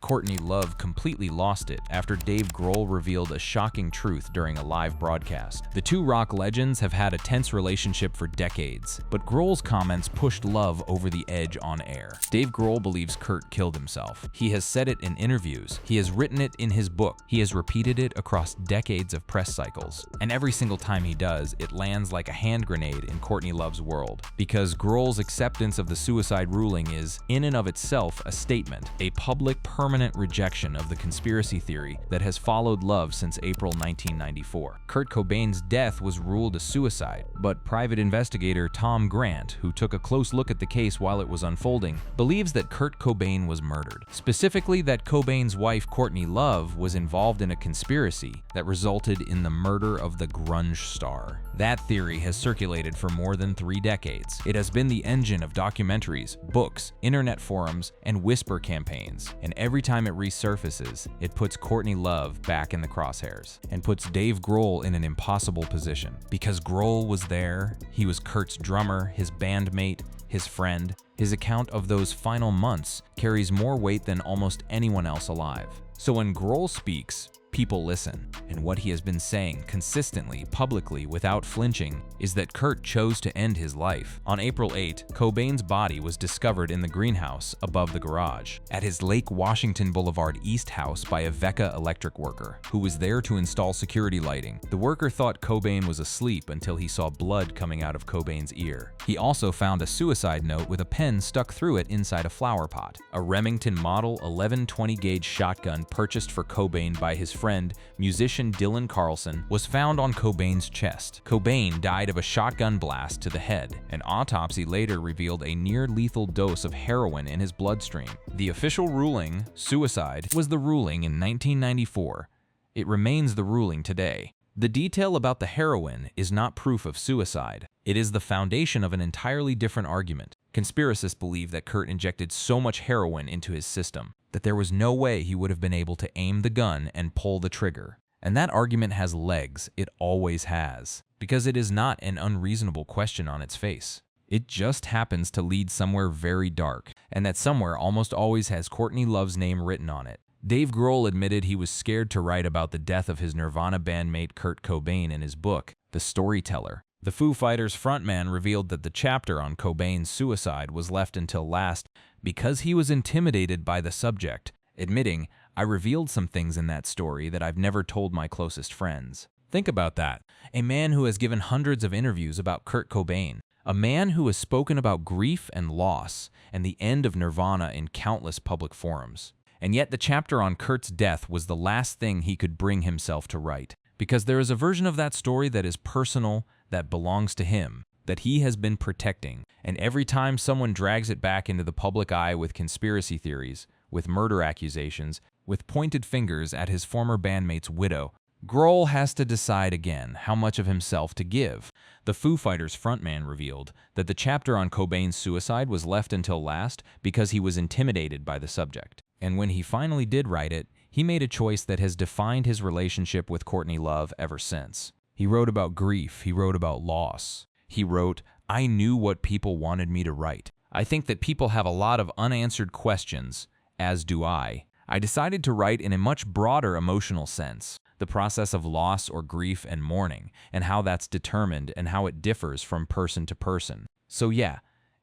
Courtney Love completely lost it after Dave Grohl revealed a shocking truth during a live broadcast. The two rock legends have had a tense relationship for decades, but Grohl's comments pushed Love over the edge on air. Dave Grohl believes Kurt killed himself. He has said it in interviews. He has written it in his book. He has repeated it across decades of press cycles. And every single time he does, it lands like a hand grenade in Courtney Love's world. Because Grohl's acceptance of the suicide ruling is, in and of itself, a statement, a public, permanent rejection of the conspiracy theory that has followed Love since April 1994. Kurt Cobain's death was ruled a suicide, but private investigator Tom Grant, who took a close look at the case while it was unfolding, believes that Kurt Cobain was murdered. Specifically, that Cobain's wife Courtney Love was involved in a conspiracy that resulted in the murder of the grunge star. That theory has circulated for more than 3 decades. It has been the engine of documentaries, books, internet forums, and whisper campaigns. And every time it resurfaces, it puts Courtney Love back in the crosshairs and puts Dave Grohl in an impossible position. Because Grohl was there, he was Kurt's drummer, his bandmate, his friend. His account of those final months carries more weight than almost anyone else alive. So when Grohl speaks, people listen, and what he has been saying consistently, publicly, without flinching, is that Kurt chose to end his life. On April 8, Cobain's body was discovered in the greenhouse above the garage at his Lake Washington Boulevard East house by a Vecca electric worker, who was there to install security lighting. The worker thought Cobain was asleep until he saw blood coming out of Cobain's ear. He also found a suicide note with a pen stuck through it inside a flower pot. A Remington Model 11-20 gauge shotgun purchased for Cobain by his friend, musician Dylan Carlson, was found on Cobain's chest. Cobain died of a shotgun blast to the head. An autopsy later revealed a near-lethal dose of heroin in his bloodstream. The official ruling, suicide, was the ruling in 1994. It remains the ruling today. The detail about the heroin is not proof of suicide. It is the foundation of an entirely different argument. Conspiracists believe that Kurt injected so much heroin into his system that there was no way he would have been able to aim the gun and pull the trigger. And that argument has legs. It always has. Because it is not an unreasonable question on its face. It just happens to lead somewhere very dark, and that somewhere almost always has Courtney Love's name written on it. Dave Grohl admitted he was scared to write about the death of his Nirvana bandmate Kurt Cobain in his book, The Storyteller. The Foo Fighters frontman revealed that the chapter on Cobain's suicide was left until last because he was intimidated by the subject, admitting, "I revealed some things in that story that I've never told my closest friends." Think about that. A man who has given hundreds of interviews about Kurt Cobain, a man who has spoken about grief and loss and the end of Nirvana in countless public forums. And yet the chapter on Kurt's death was the last thing he could bring himself to write, because there is a version of that story that is personal, that belongs to him, that he has been protecting, and every time someone drags it back into the public eye with conspiracy theories, with murder accusations, with pointed fingers at his former bandmate's widow, Grohl has to decide again how much of himself to give. The Foo Fighters frontman revealed that the chapter on Cobain's suicide was left until last because he was intimidated by the subject. And when he finally did write it, he made a choice that has defined his relationship with Courtney Love ever since. He wrote about grief, he wrote about loss. He wrote, "I knew what people wanted me to write. I think that people have a lot of unanswered questions, as do I. I decided to write in a much broader emotional sense, the process of loss or grief and mourning, and how that's determined and how it differs from person to person." So yeah,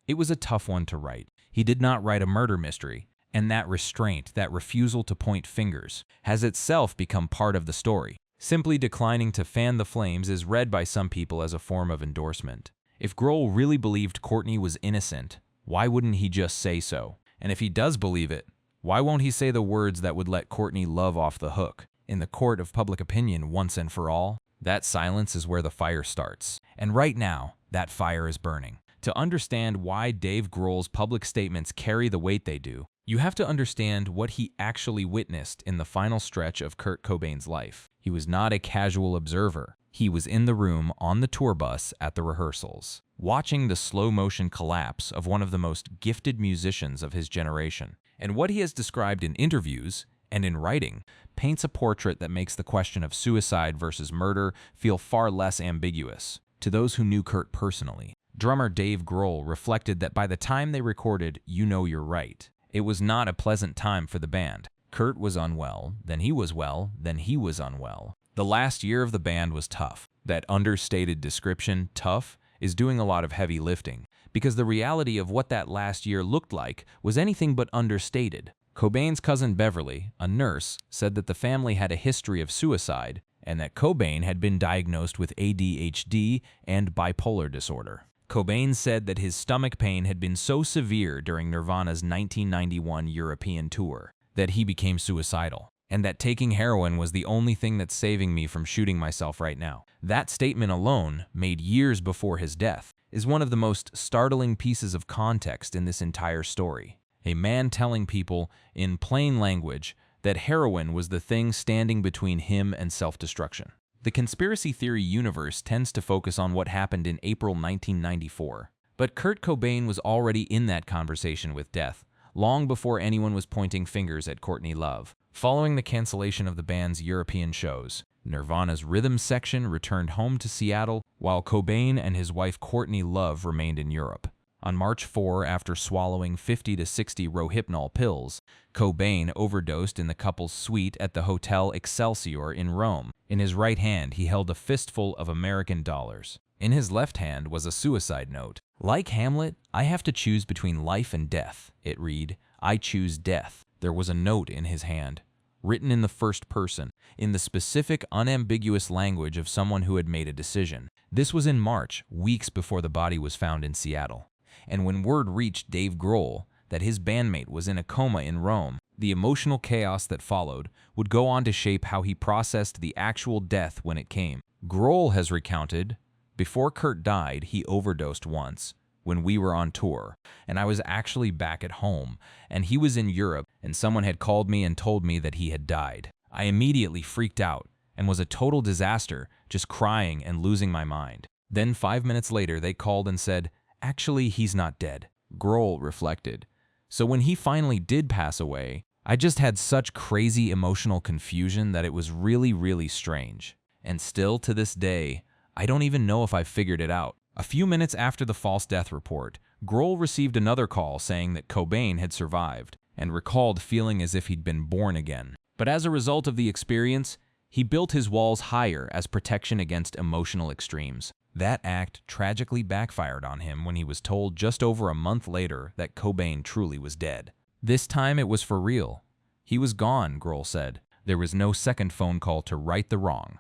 it was a tough one to write. He did not write a murder mystery, and that restraint, that refusal to point fingers, has itself become part of the story. Simply declining to fan the flames is read by some people as a form of endorsement. If Grohl really believed Courtney was innocent, why wouldn't he just say so? And if he does believe it, why won't he say the words that would let Courtney Love off the hook? In the court of public opinion once and for all, that silence is where the fire starts. And right now, that fire is burning. To understand why Dave Grohl's public statements carry the weight they do, you have to understand what he actually witnessed in the final stretch of Kurt Cobain's life. He was not a casual observer. He was in the room on the tour bus at the rehearsals, watching the slow-motion collapse of one of the most gifted musicians of his generation. And what he has described in interviews and in writing paints a portrait that makes the question of suicide versus murder feel far less ambiguous. To those who knew Kurt personally, drummer Dave Grohl reflected that by the time they recorded You Know You're Right, it was not a pleasant time for the band. Kurt was unwell, then he was well, then he was unwell. The last year of the band was tough. That understated description, tough, is doing a lot of heavy lifting, because the reality of what that last year looked like was anything but understated. Cobain's cousin Beverly, a nurse, said that the family had a history of suicide and that Cobain had been diagnosed with ADHD and bipolar disorder. Cobain said that his stomach pain had been so severe during Nirvana's 1991 European tour that he became suicidal, and that taking heroin was the only thing that's saving me from shooting myself right now. That statement alone, made years before his death, is one of the most startling pieces of context in this entire story. A man telling people, in plain language, that heroin was the thing standing between him and self-destruction. The conspiracy theory universe tends to focus on what happened in April 1994, but Kurt Cobain was already in that conversation with death, long before anyone was pointing fingers at Courtney Love. Following the cancellation of the band's European shows, Nirvana's rhythm section returned home to Seattle, while Cobain and his wife Courtney Love remained in Europe. On March 4, after swallowing 50 to 60 Rohypnol pills, Cobain overdosed in the couple's suite at the Hotel Excelsior in Rome. In his right hand, he held a fistful of American dollars. In his left hand was a suicide note. Like Hamlet, I have to choose between life and death. It read, I choose death. There was a note in his hand, written in the first person, in the specific, unambiguous language of someone who had made a decision. This was in March, weeks before the body was found in Seattle. And when word reached Dave Grohl that his bandmate was in a coma in Rome, the emotional chaos that followed would go on to shape how he processed the actual death when it came. Grohl has recounted, before Kurt died, he overdosed once, when we were on tour, and I was actually back at home, and he was in Europe, and someone had called me and told me that he had died. I immediately freaked out, and was a total disaster, just crying and losing my mind. Then 5 minutes later, they called and said, actually, he's not dead. Grohl reflected. So when he finally did pass away, I just had such crazy emotional confusion that it was really, really strange. And still to this day, I don't even know if I've figured it out. A few minutes after the false death report, Grohl received another call saying that Cobain had survived and recalled feeling as if he'd been born again. But as a result of the experience, he built his walls higher as protection against emotional extremes. That act tragically backfired on him when he was told just over a month later that Cobain truly was dead. This time it was for real. He was gone, Grohl said. There was no second phone call to right the wrong,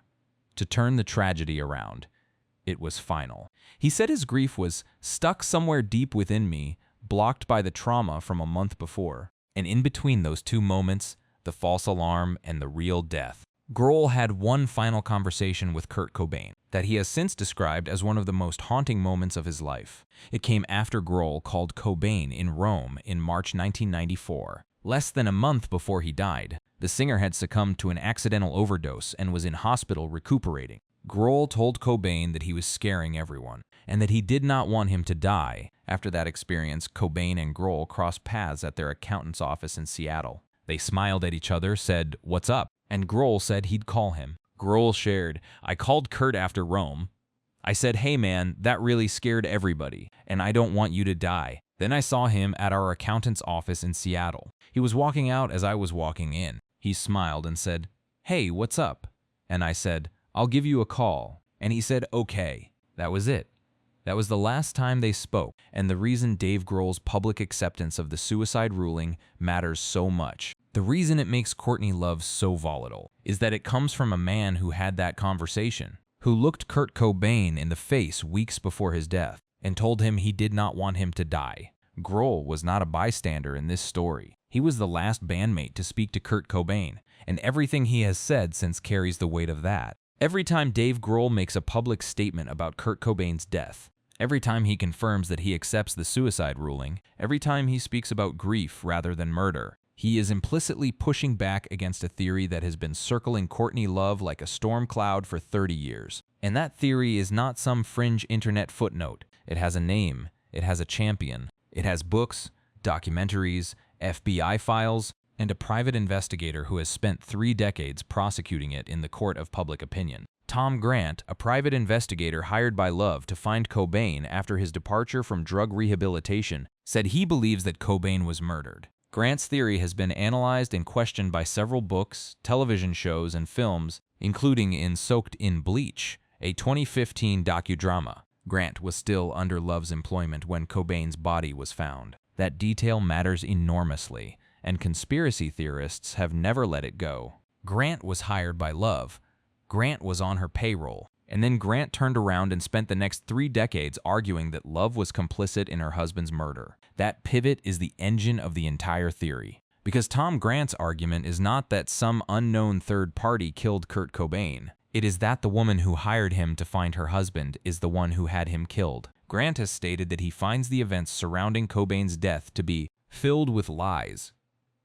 to turn the tragedy around. It was final. He said his grief was stuck somewhere deep within me, blocked by the trauma from a month before. And in between those two moments, the false alarm and the real death, Grohl had one final conversation with Kurt Cobain that he has since described as one of the most haunting moments of his life. It came after Grohl called Cobain in Rome in March 1994. Less than a month before he died, the singer had succumbed to an accidental overdose and was in hospital recuperating. Grohl told Cobain that he was scaring everyone, and that he did not want him to die. After that experience, Cobain and Grohl crossed paths at their accountant's office in Seattle. They smiled at each other, said, "What's up?" and Grohl said he'd call him. Grohl shared, "I called Kurt after Rome. I said, hey man, that really scared everybody, and I don't want you to die. Then I saw him at our accountant's office in Seattle. He was walking out as I was walking in. He smiled and said, hey, what's up? And I said, I'll give you a call. And he said, okay. That was it. That was the last time they spoke, and the reason Dave Grohl's public acceptance of the suicide ruling matters so much. The reason it makes Courtney Love so volatile is that it comes from a man who had that conversation, who looked Kurt Cobain in the face weeks before his death and told him he did not want him to die. Grohl was not a bystander in this story. He was the last bandmate to speak to Kurt Cobain, and everything he has said since carries the weight of that. Every time Dave Grohl makes a public statement about Kurt Cobain's death, every time he confirms that he accepts the suicide ruling, every time he speaks about grief rather than murder, he is implicitly pushing back against a theory that has been circling Courtney Love like a storm cloud for 30 years. And that theory is not some fringe internet footnote. It has a name, it has a champion, it has books, documentaries, FBI files, and a private investigator who has spent 3 decades prosecuting it in the court of public opinion. Tom Grant, a private investigator hired by Love to find Cobain after his departure from drug rehabilitation, said he believes that Cobain was murdered. Grant's theory has been analyzed and questioned by several books, television shows, and films, including in Soaked in Bleach, a 2015 docudrama. Grant was still under Love's employment when Cobain's body was found. That detail matters enormously, and conspiracy theorists have never let it go. Grant was hired by Love. Grant was on her payroll. And then Grant turned around and spent the next 3 decades arguing that Love was complicit in her husband's murder. That pivot is the engine of the entire theory. Because Tom Grant's argument is not that some unknown third party killed Kurt Cobain. It is that the woman who hired him to find her husband is the one who had him killed. Grant has stated that he finds the events surrounding Cobain's death to be filled with lies,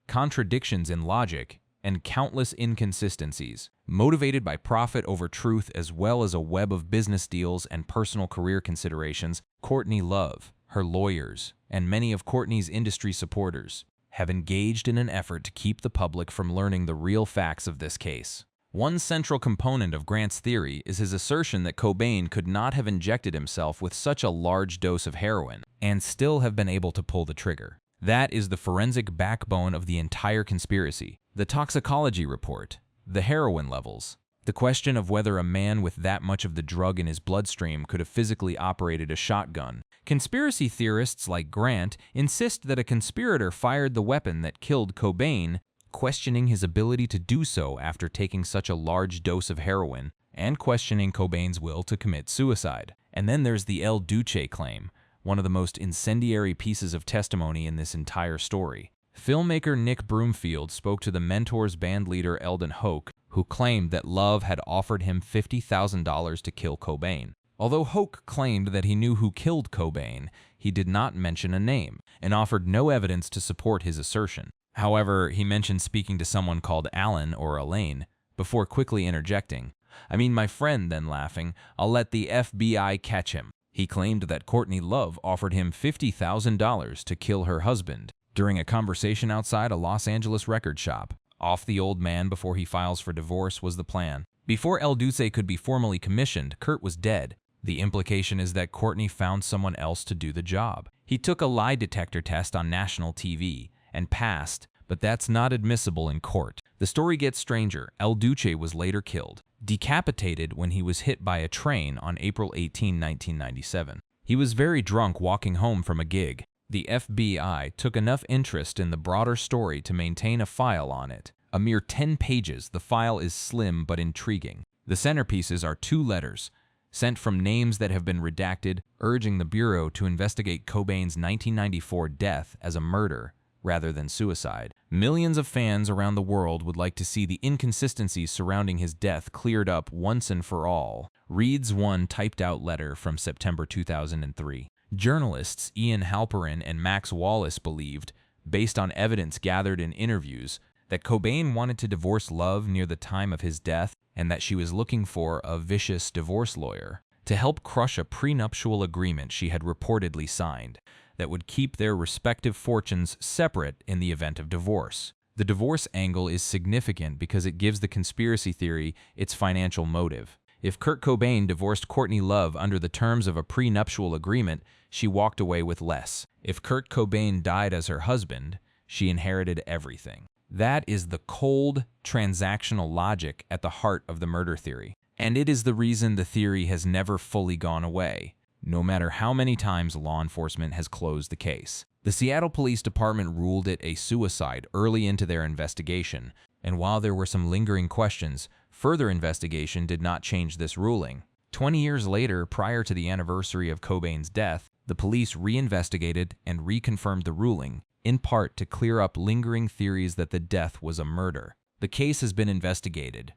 contradictions in logic, and countless inconsistencies, motivated by profit over truth as well as a web of business deals and personal career considerations. Courtney Love, her lawyers, and many of Courtney's industry supporters have engaged in an effort to keep the public from learning the real facts of this case. One central component of Grant's theory is his assertion that Cobain could not have injected himself with such a large dose of heroin and still have been able to pull the trigger. That is the forensic backbone of the entire conspiracy. The toxicology report, the heroin levels, the question of whether a man with that much of the drug in his bloodstream could have physically operated a shotgun. Conspiracy theorists like Grant insist that a conspirator fired the weapon that killed Cobain, questioning his ability to do so after taking such a large dose of heroin, and questioning Cobain's will to commit suicide. And then there's the El Duce claim, one of the most incendiary pieces of testimony in this entire story. Filmmaker Nick Broomfield spoke to the Mentors band leader Eldon Hoke, who claimed that Love had offered him $50,000 to kill Cobain. Although Hoke claimed that he knew who killed Cobain, he did not mention a name and offered no evidence to support his assertion. However, he mentioned speaking to someone called Alan or Elaine, before quickly interjecting, "I mean my friend," then laughing, "I'll let the FBI catch him." He claimed that Courtney Love offered him $50,000 to kill her husband during a conversation outside a Los Angeles record shop. Off the old man before he files for divorce was the plan. Before El Duce could be formally commissioned, Kurt was dead. The implication is that Courtney found someone else to do the job. He took a lie detector test on national TV and passed, but that's not admissible in court. The story gets stranger. El Duce was later killed, decapitated when he was hit by a train on April 18, 1997. He was very drunk walking home from a gig. The FBI took enough interest in the broader story to maintain a file on it. A mere 10 pages, the file is slim but intriguing. The centerpieces are 2 letters, sent from names that have been redacted, urging the Bureau to investigate Cobain's 1994 death as a murder rather than suicide. Millions of fans around the world would like to see the inconsistencies surrounding his death cleared up once and for all. Reads one typed-out letter from September 2003. Journalists Ian Halperin and Max Wallace believed, based on evidence gathered in interviews, that Cobain wanted to divorce Love near the time of his death and that she was looking for a vicious divorce lawyer to help crush a prenuptial agreement she had reportedly signed that would keep their respective fortunes separate in the event of divorce. The divorce angle is significant because it gives the conspiracy theory its financial motive. If Kurt Cobain divorced Courtney Love under the terms of a prenuptial agreement, she walked away with less. If Kurt Cobain died as her husband, she inherited everything. That is the cold, transactional logic at the heart of the murder theory. And it is the reason the theory has never fully gone away, no matter how many times law enforcement has closed the case. The Seattle Police Department ruled it a suicide early into their investigation, and while there were some lingering questions, further investigation did not change this ruling. 20 years later, prior to the anniversary of Cobain's death, the police reinvestigated and reconfirmed the ruling, in part to clear up lingering theories that the death was a murder. The case has been investigated,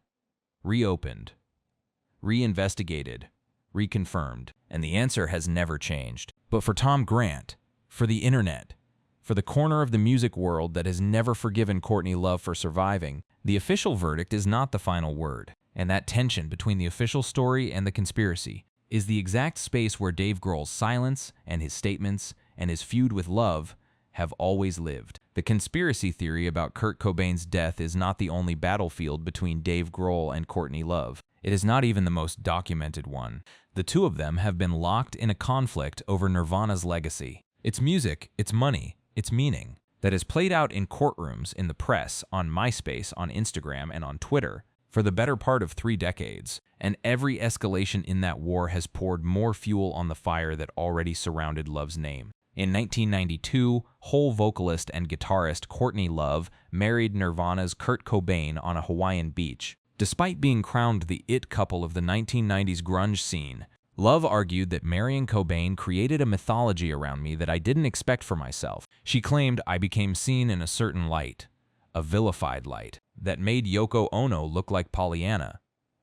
reopened, reinvestigated, reconfirmed, and the answer has never changed. But for Tom Grant, for the internet, for the corner of the music world that has never forgiven Courtney Love for surviving, the official verdict is not the final word. And that tension between the official story and the conspiracy is the exact space where Dave Grohl's silence and his statements and his feud with Love have always lived. The conspiracy theory about Kurt Cobain's death is not the only battlefield between Dave Grohl and Courtney Love. It is not even the most documented one. The two of them have been locked in a conflict over Nirvana's legacy. Its music, its money, its meaning. that has played out in courtrooms, in the press, on MySpace, on Instagram, and on Twitter for the better part of 3 decades, and every escalation in that war has poured more fuel on the fire that already surrounded Love's name. In 1992, Hole vocalist and guitarist Courtney Love married Nirvana's Kurt Cobain on a Hawaiian beach. Despite being crowned the it couple of the 1990s grunge scene, Love argued that marrying Cobain created a mythology around me that I didn't expect for myself. She claimed I became seen in a certain light, a vilified light, that made Yoko Ono look like Pollyanna,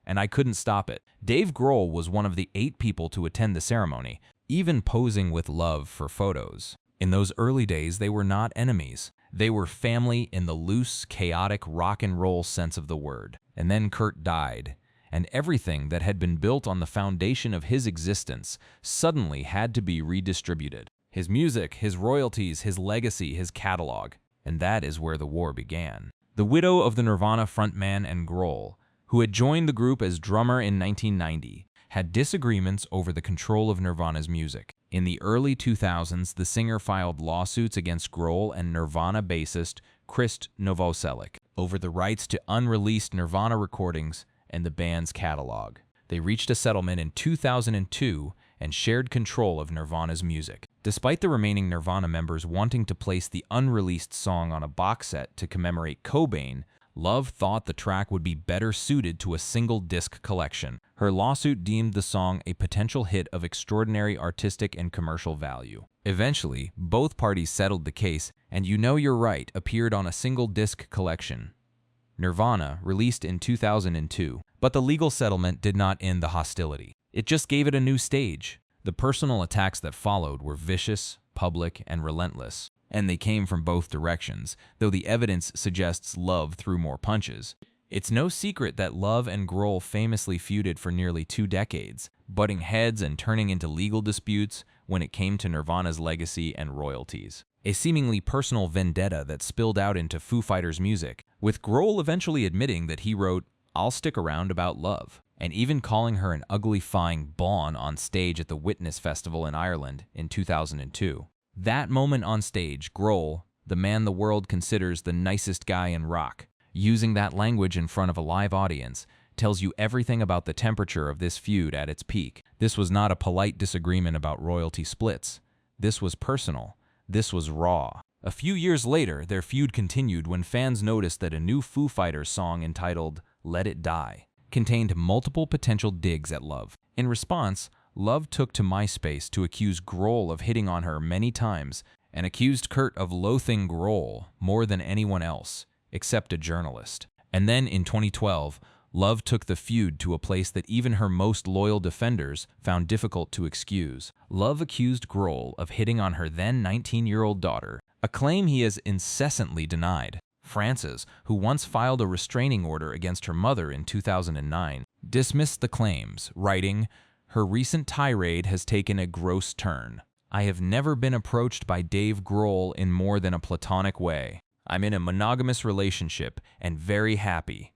and I couldn't stop it. Dave Grohl was one of the 8 people to attend the ceremony, even posing with Love for photos. In those early days, they were not enemies. They were family in the loose, chaotic rock and roll sense of the word. And then Kurt died, and everything that had been built on the foundation of his existence suddenly had to be redistributed. His music, his royalties, his legacy, his catalog. And that is where the war began. The widow of the Nirvana frontman and Grohl, who had joined the group as drummer in 1990, had disagreements over the control of Nirvana's music. In the early 2000s, the singer filed lawsuits against Grohl and Nirvana bassist Krist Novoselic over the rights to unreleased Nirvana recordings and the band's catalog. They reached a settlement in 2002 and shared control of Nirvana's music. Despite the remaining Nirvana members wanting to place the unreleased song on a box set to commemorate Cobain, Love thought the track would be better suited to a single disc collection. Her lawsuit deemed the song a potential hit of extraordinary artistic and commercial value. Eventually, both parties settled the case, and You Know You're Right appeared on a single disc collection, Nirvana, released in 2002. But the legal settlement did not end the hostility. It just gave it a new stage. The personal attacks that followed were vicious, public, and relentless. And they came from both directions, though the evidence suggests Love threw more punches. It's no secret that Love and Grohl famously feuded for nearly 2 decades, butting heads and turning into legal disputes when it came to Nirvana's legacy and royalties. A seemingly personal vendetta that spilled out into Foo Fighters' music, with Grohl eventually admitting that he wrote "I'll Stick Around" about Love, and even calling her an ugly-fying bawn on stage at the Witness Festival in Ireland in 2002. That moment on stage, Grohl, the man the world considers the nicest guy in rock, using that language in front of a live audience, tells you everything about the temperature of this feud at its peak. This was not a polite disagreement about royalty splits. This was personal. This was raw. A few years later, their feud continued when fans noticed that a new Foo Fighters song entitled "Let It Die" contained multiple potential digs at Love. In response, Love took to MySpace to accuse Grohl of hitting on her many times and accused Kurt of loathing Grohl more than anyone else, except a journalist. And then in 2012, Love took the feud to a place that even her most loyal defenders found difficult to excuse. Love accused Grohl of hitting on her then 19-year-old daughter, a claim he has incessantly denied. Frances, who once filed a restraining order against her mother in 2009, dismissed the claims, writing, "Her recent tirade has taken a gross turn. I have never been approached by Dave Grohl in more than a platonic way. I'm in a monogamous relationship and very happy.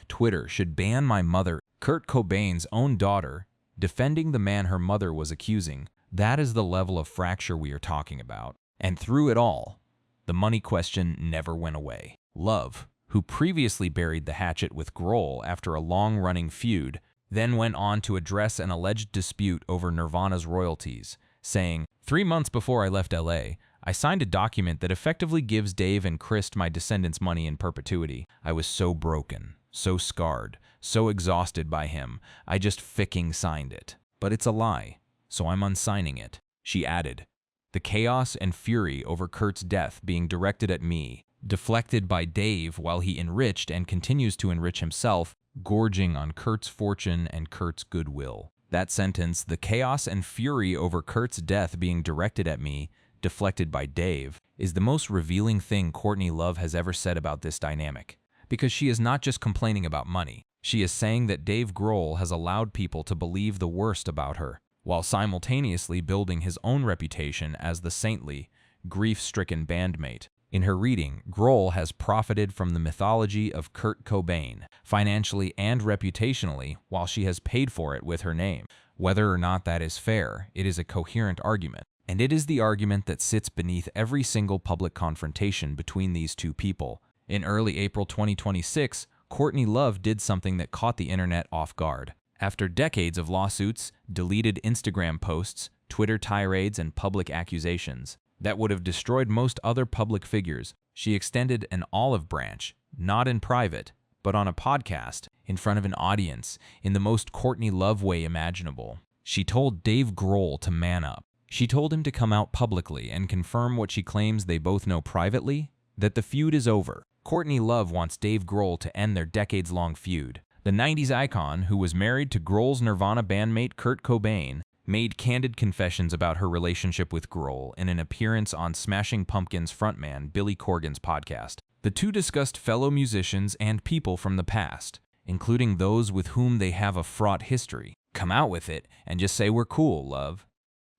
Twitter should ban my mother." Kurt Cobain's own daughter, defending the man her mother was accusing. That is the level of fracture we are talking about. And through it all, the money question never went away. Love, who previously buried the hatchet with Grohl after a long-running feud, then went on to address an alleged dispute over Nirvana's royalties, saying, "3 months before I left LA, I signed a document that effectively gives Dave and Krist my descendants money in perpetuity. I was so broken, so scarred, so exhausted by him, I just ficking signed it. But it's a lie, so I'm unsigning it." She added, "The chaos and fury over Kurt's death being directed at me, deflected by Dave while he enriched and continues to enrich himself, gorging on Kurt's fortune and Kurt's goodwill." That sentence, "the chaos and fury over Kurt's death being directed at me, deflected by Dave," is the most revealing thing Courtney Love has ever said about this dynamic. Because she is not just complaining about money. She is saying that Dave Grohl has allowed people to believe the worst about her, while simultaneously building his own reputation as the saintly, grief-stricken bandmate. In her reading, Grohl has profited from the mythology of Kurt Cobain, financially and reputationally, while she has paid for it with her name. Whether or not that is fair, it is a coherent argument. And it is the argument that sits beneath every single public confrontation between these two people. In early April 2026, Courtney Love did something that caught the internet off guard. After decades of lawsuits, deleted Instagram posts, Twitter tirades, and public accusations that would have destroyed most other public figures, she extended an olive branch, not in private, but on a podcast, in front of an audience, in the most Courtney Love way imaginable. She told Dave Grohl to man up. She told him to come out publicly and confirm what she claims they both know privately, that the feud is over. Courtney Love wants Dave Grohl to end their decades-long feud. The 90s icon, who was married to Grohl's Nirvana bandmate Kurt Cobain, made candid confessions about her relationship with Grohl in an appearance on Smashing Pumpkins frontman Billy Corgan's podcast. The two discussed fellow musicians and people from the past, including those with whom they have a fraught history. "Come out with it and just say we're cool, love,"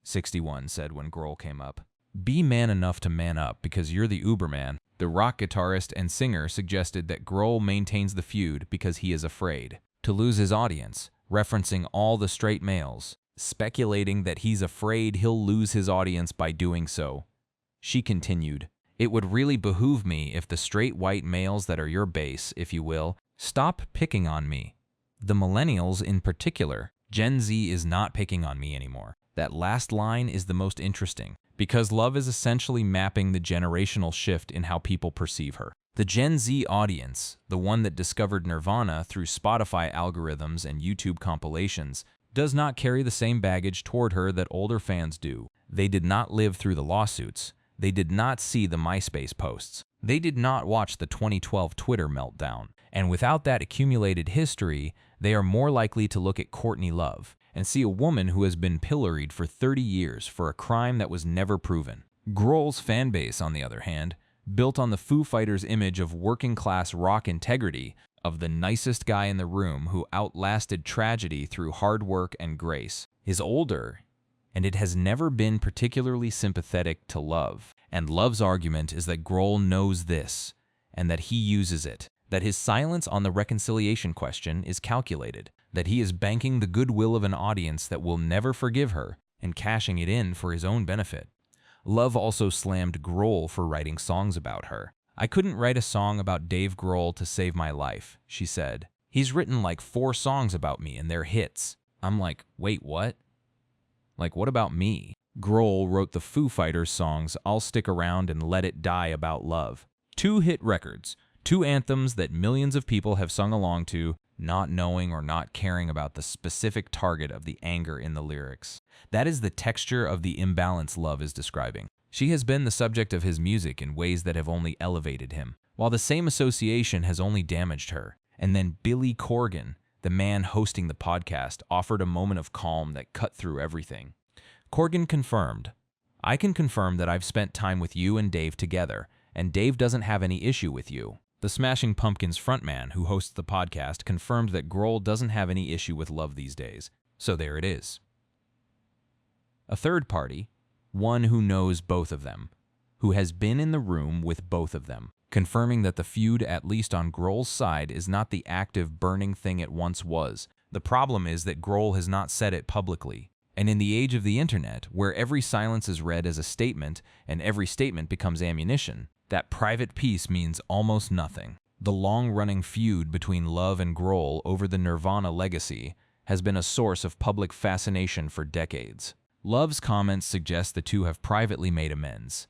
61 said when Grohl came up. "Be man enough to man up because you're the Uberman." The rock guitarist and singer suggested that Grohl maintains the feud because he is afraid to lose his audience, referencing all the straight males, speculating that he's afraid he'll lose his audience by doing so. She continued, "It would really behoove me if the straight white males that are your base, if you will, stop picking on me. The millennials in particular. Gen Z is not picking on me anymore." That last line is the most interesting, because Love is essentially mapping the generational shift in how people perceive her. The Gen Z audience, the one that discovered Nirvana through Spotify algorithms and YouTube compilations, does not carry the same baggage toward her that older fans do. They did not live through the lawsuits. They did not see the MySpace posts. They did not watch the 2012 Twitter meltdown. And without that accumulated history, they are more likely to look at Courtney Love and see a woman who has been pilloried for 30 years for a crime that was never proven. Grohl's fanbase, on the other hand, built on the Foo Fighters' image of working-class rock integrity, of the nicest guy in the room who outlasted tragedy through hard work and grace, is older, and it has never been particularly sympathetic to Love. And Love's argument is that Grohl knows this, and that he uses it, that his silence on the reconciliation question is calculated, that he is banking the goodwill of an audience that will never forgive her and cashing it in for his own benefit. Love also slammed Grohl for writing songs about her. "I couldn't write a song about Dave Grohl to save my life," she said. "He's written like 4 songs about me and they're hits." I'm like, wait, what? Like, what about me? Grohl wrote the Foo Fighters songs I'll Stick Around and Let It Die about Love. 2 hit records, 2 anthems that millions of people have sung along to, not knowing or not caring about the specific target of the anger in the lyrics. That is the texture of the imbalance Love is describing. She has been the subject of his music in ways that have only elevated him, while the same association has only damaged her. And then Billy Corgan, the man hosting the podcast, offered a moment of calm that cut through everything. Corgan confirmed, "I can confirm that I've spent time with you and Dave together, and Dave doesn't have any issue with you." The Smashing Pumpkins frontman who hosts the podcast confirmed that Grohl doesn't have any issue with Love these days. So there it is. A third party, one who knows both of them, who has been in the room with both of them, confirming that the feud, at least on Grohl's side, is not the active, burning thing it once was. The problem is that Grohl has not said it publicly. And in the age of the internet, where every silence is read as a statement and every statement becomes ammunition, that private piece means almost nothing. The long-running feud between Love and Grohl over the Nirvana legacy has been a source of public fascination for decades. Love's comments suggest the two have privately made amends,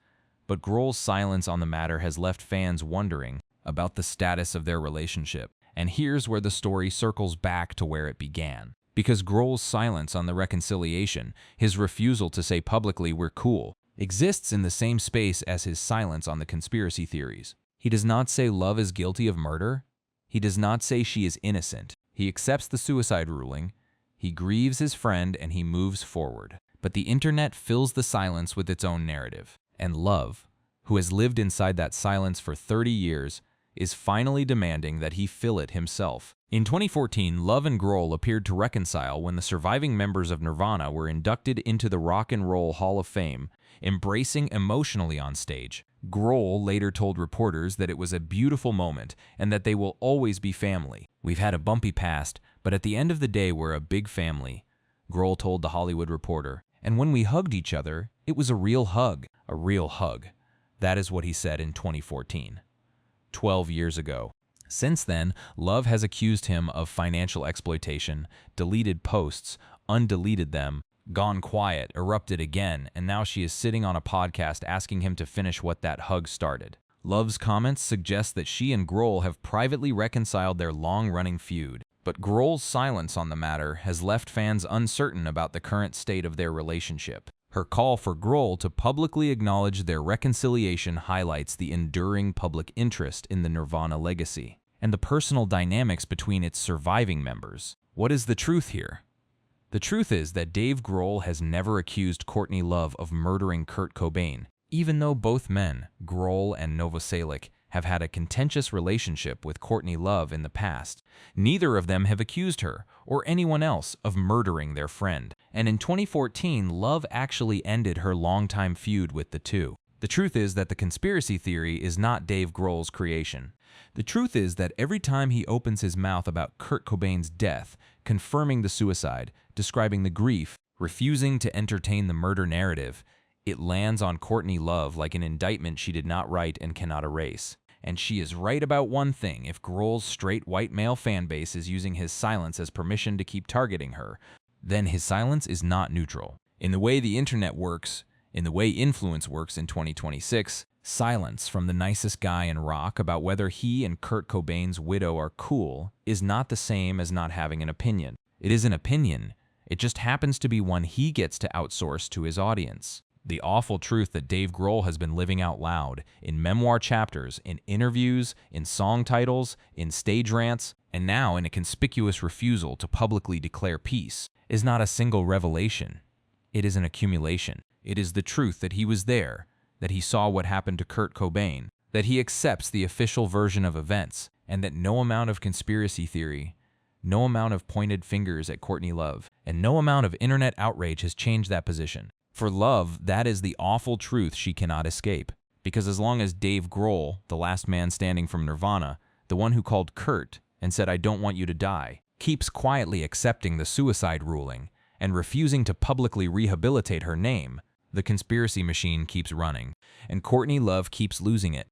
but Grohl's silence on the matter has left fans wondering about the status of their relationship. And here's where the story circles back to where it began. Because Grohl's silence on the reconciliation, his refusal to say publicly we're cool, exists in the same space as his silence on the conspiracy theories. He does not say Love is guilty of murder. He does not say she is innocent. He accepts the suicide ruling. He grieves his friend and he moves forward. But the internet fills the silence with its own narrative. And Love, who has lived inside that silence for 30 years, is finally demanding that he fill it himself. In 2014, Love and Grohl appeared to reconcile when the surviving members of Nirvana were inducted into the Rock and Roll Hall of Fame, embracing emotionally on stage. Grohl later told reporters that it was a beautiful moment and that they will always be family. "We've had a bumpy past, but at the end of the day, we're a big family," Grohl told The Hollywood Reporter. "And when we hugged each other, It was a real hug. A real hug. That is what he said in 2014. 12 years ago. Since then, Love has accused him of financial exploitation, deleted posts, undeleted them, gone quiet, erupted again, and now she is sitting on a podcast asking him to finish what that hug started. Love's comments suggest that she and Grohl have privately reconciled their long-running feud, but Grohl's silence on the matter has left fans uncertain about the current state of their relationship. Her call for Grohl to publicly acknowledge their reconciliation highlights the enduring public interest in the Nirvana legacy and the personal dynamics between its surviving members. What is the truth here? The truth is that Dave Grohl has never accused Courtney Love of murdering Kurt Cobain, even though both men, Grohl and Novoselic, have had a contentious relationship with Courtney Love in the past. Neither of them have accused her, or anyone else, of murdering their friend. And in 2014, Love actually ended her longtime feud with the two. The truth is that the conspiracy theory is not Dave Grohl's creation. The truth is that every time he opens his mouth about Kurt Cobain's death, confirming the suicide, describing the grief, refusing to entertain the murder narrative, it lands on Courtney Love like an indictment she did not write and cannot erase. And she is right about one thing: if Grohl's straight white male fanbase is using his silence as permission to keep targeting her, then his silence is not neutral. In the way the internet works, in the way influence works in 2026, silence from the nicest guy in rock about whether he and Kurt Cobain's widow are cool is not the same as not having an opinion. It is an opinion. It just happens to be one he gets to outsource to his audience. The awful truth that Dave Grohl has been living out loud, in memoir chapters, in interviews, in song titles, in stage rants, and now in a conspicuous refusal to publicly declare peace, is not a single revelation. It is an accumulation. It is the truth that he was there, that he saw what happened to Kurt Cobain, that he accepts the official version of events, and that no amount of conspiracy theory, no amount of pointed fingers at Courtney Love, and no amount of internet outrage has changed that position. For Love, that is the awful truth she cannot escape. Because as long as Dave Grohl, the last man standing from Nirvana, the one who called Kurt and said, "I don't want you to die," keeps quietly accepting the suicide ruling and refusing to publicly rehabilitate her name, the conspiracy machine keeps running, and Courtney Love keeps losing it.